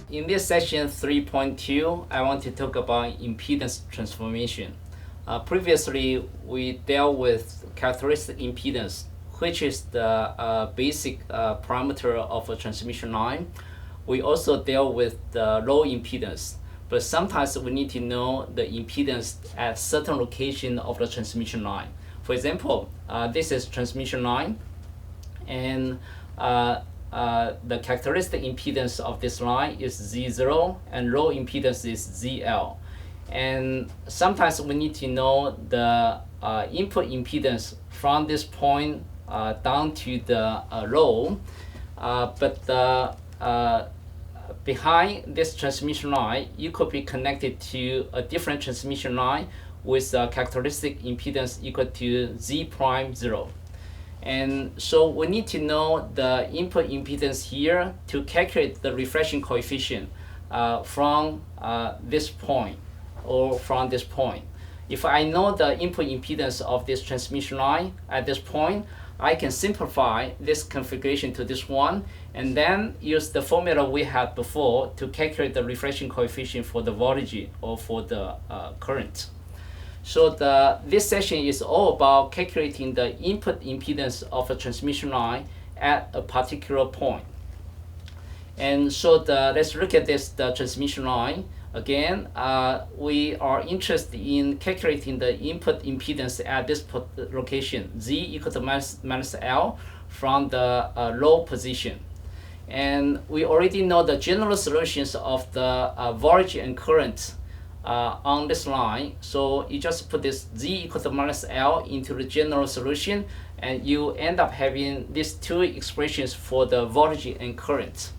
In this section 3.2, I want to talk about impedance transformation. Previously, we dealt with characteristic impedance, which is the basic parameter of a transmission line. We also dealt with the low impedance, but sometimes we need to know the impedance at certain location of the transmission line. For example, this is transmission line, and the characteristic impedance of this line is Z0 and low impedance is ZL. And sometimes we need to know the input impedance from this point down to the low, but behind this transmission line, you could be connected to a different transmission line with a characteristic impedance equal to Z prime 0. And so we need to know the input impedance here to calculate the reflection coefficient from this point or from this point. If I know the input impedance of this transmission line at this point, I can simplify this configuration to this one and then use the formula we had before to calculate the reflection coefficient for the voltage or for the current. So this session is all about calculating the input impedance of a transmission line at a particular point. And so let's look at the transmission line. Again, we are interested in calculating the input impedance at this location, Z equal to minus L from the low position. And we already know the general solutions of the voltage and current on this line. So you just put this Z equal to minus L into the general solution, and you end up having these two expressions for the voltage and current.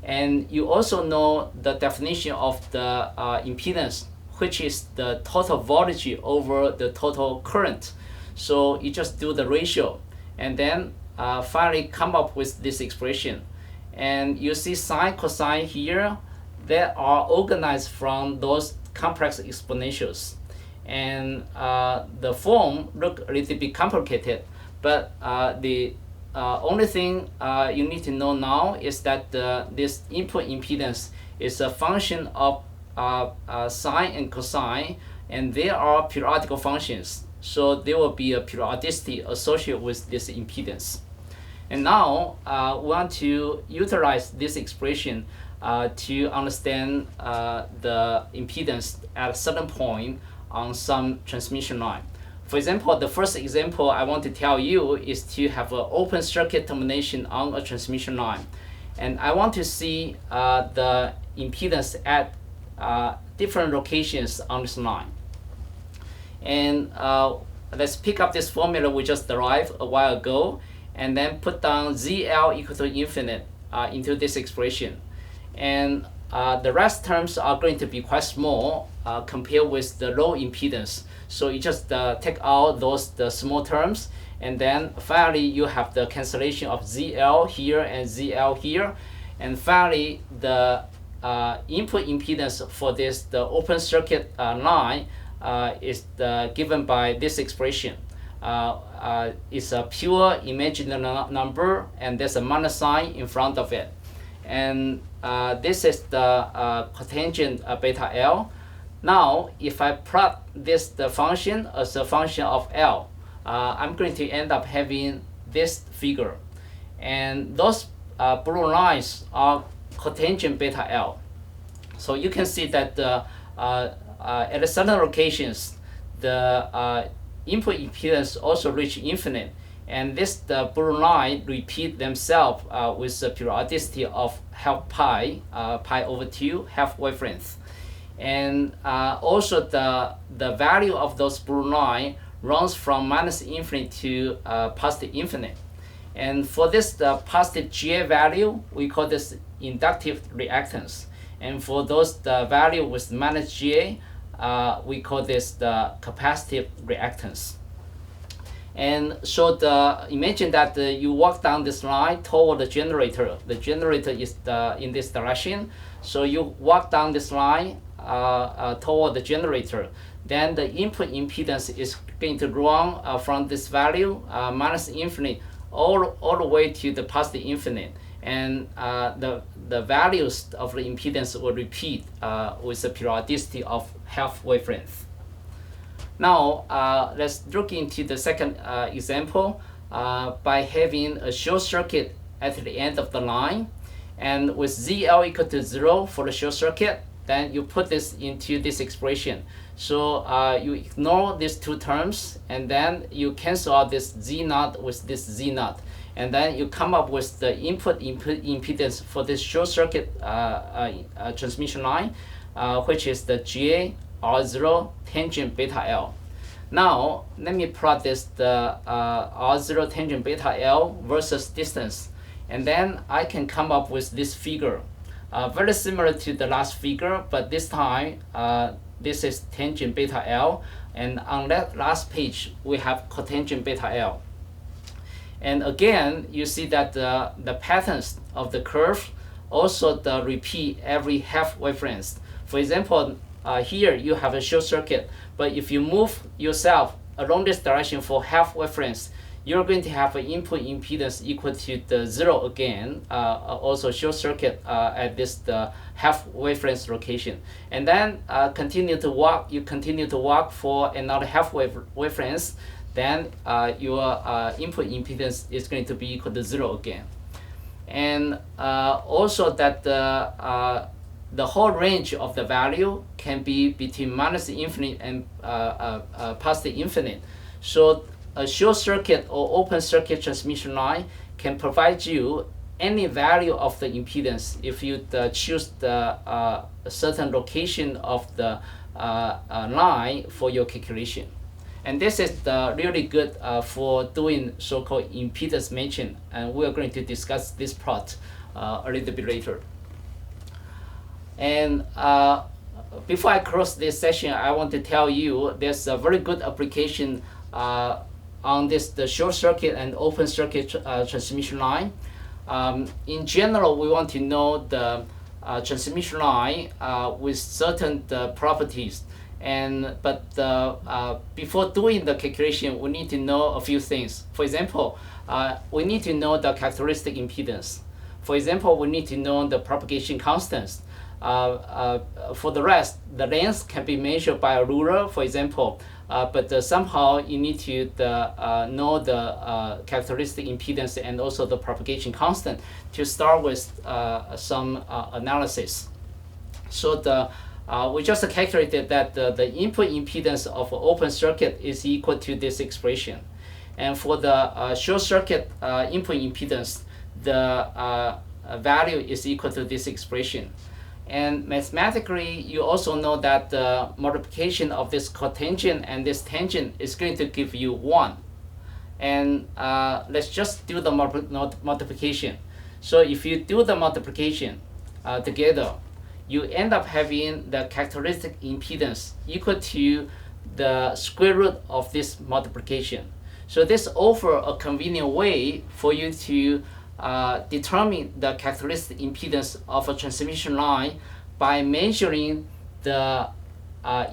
And you also know the definition of the impedance, which is the total voltage over the total current. So you just do the ratio and then finally come up with this expression. And you see sine, cosine here that are organized from those complex exponentials. And the form look a little bit complicated, but the only thing you need to know now is that this input impedance is a function of sine and cosine, and they are periodical functions. So there will be a periodicity associated with this impedance. And now we want to utilize this expression to understand the impedance at a certain point on some transmission line. For example, the first example I want to tell you is to have an open circuit termination on a transmission line. And I want to see the impedance at different locations on this line. And let's pick up this formula we just derived a while ago and then put down ZL equal to infinite into this expression. And the rest terms are going to be quite small compared with the low impedance. So you just take out the small terms, and then finally you have the cancellation of ZL here and ZL here. And finally, the input impedance for the open circuit line is given by this expression. It's a pure imaginary number, and there's a minus sign in front of it. And this is the cotangent beta L. Now, if I plot the function as a function of L, I'm going to end up having this figure. And those blue lines are cotangent beta L. So you can see that at certain locations, the input impedance also reach infinite. And the blue line repeat themselves with a periodicity of half pi, pi over 2, half wavelength. And also the value of those blue line runs from minus infinite to positive infinite. And for this positive GA value, we call this inductive reactance. And for the value with minus GA, we call this the capacitive reactance. And so imagine that you walk down this line toward the generator. The generator is in this direction. So you walk down this line toward the generator. Then the input impedance is going to run from this value, minus infinite, all the way to the positive infinite. And the values of the impedance will repeat with the periodicity of half wavelength. Now let's look into the second example by having a short circuit at the end of the line, and with ZL equal to 0 for the short circuit, then you put this into this expression. So you ignore these two terms, and then you cancel out this Z0 with this Z0, and then you come up with the input impedance for this short circuit transmission line, which is the GA R0 tangent beta L. Now let me plot this the R0 tangent beta L versus distance, and then I can come up with this figure, very similar to the last figure, but this time this is tangent beta L, and on that last page we have cotangent beta L. And again, you see that the patterns of the curve also repeat every half wavelength. For example, here you have a short circuit, but if you move yourself along this direction for half wavelength, you're going to have an input impedance equal to the 0 again, also short circuit at this half wavelength location. And then you continue to walk for another half wavelength, then your input impedance is going to be equal to 0 again. And also that the whole range of the value can be between minus infinite and past the infinite. So a short circuit or open circuit transmission line can provide you any value of the impedance if you choose the certain location of the line for your calculation. And this is really good for doing so-called impedance matching, and we are going to discuss this part a little bit later. And before I close this session, I want to tell you there's a very good application on the short circuit and open circuit transmission line. In general, we want to know the transmission line with certain properties. But before doing the calculation, we need to know a few things. For example, we need to know the characteristic impedance. For example, we need to know the propagation constants. For the rest, the length can be measured by a ruler, for example, but somehow you need to know the characteristic impedance and also the propagation constant to start with some analysis. So we just calculated that the input impedance of an open circuit is equal to this expression. And for the short circuit input impedance, the value is equal to this expression. And mathematically, you also know that the multiplication of this cotangent and this tangent is going to give you 1. And let's just do the multiplication. So if you do the multiplication together, you end up having the characteristic impedance equal to the square root of this multiplication. So this offers a convenient way for you to determine the characteristic impedance of a transmission line by measuring the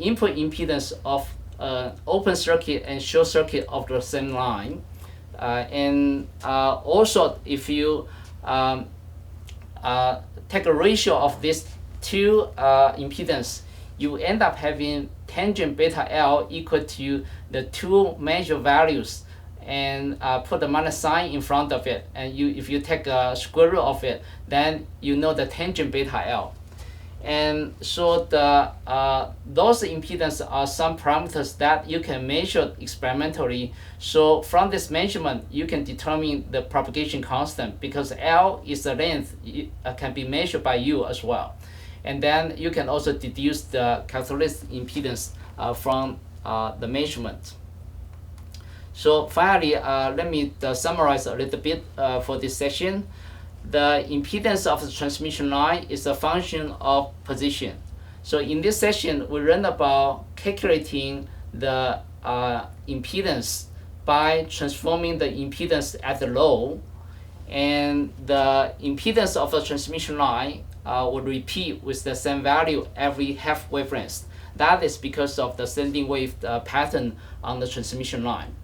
input impedance of open circuit and short circuit of the same line. And also, if you take a ratio of these two impedance, you end up having tangent beta L equal to the two measured values, and put the minus sign in front of it, and if you take a square root of it, then you know the tangent beta L. And so those impedance are some parameters that you can measure experimentally. So from this measurement, you can determine the propagation constant, because L is the length, it can be measured by you as well. And then you can also deduce the characteristic impedance from the measurement. So finally, let me summarize a little bit for this session. The impedance of the transmission line is a function of position. So in this session, we learned about calculating the impedance by transforming the impedance at the low, and the impedance of the transmission line will repeat with the same value every half wavelength. That is because of the sending wave pattern on the transmission line.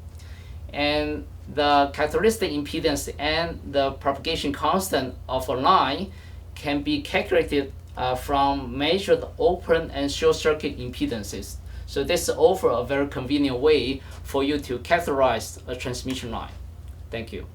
And the characteristic impedance and the propagation constant of a line can be calculated from measured open and short circuit impedances. So this offers a very convenient way for you to characterize a transmission line. Thank you.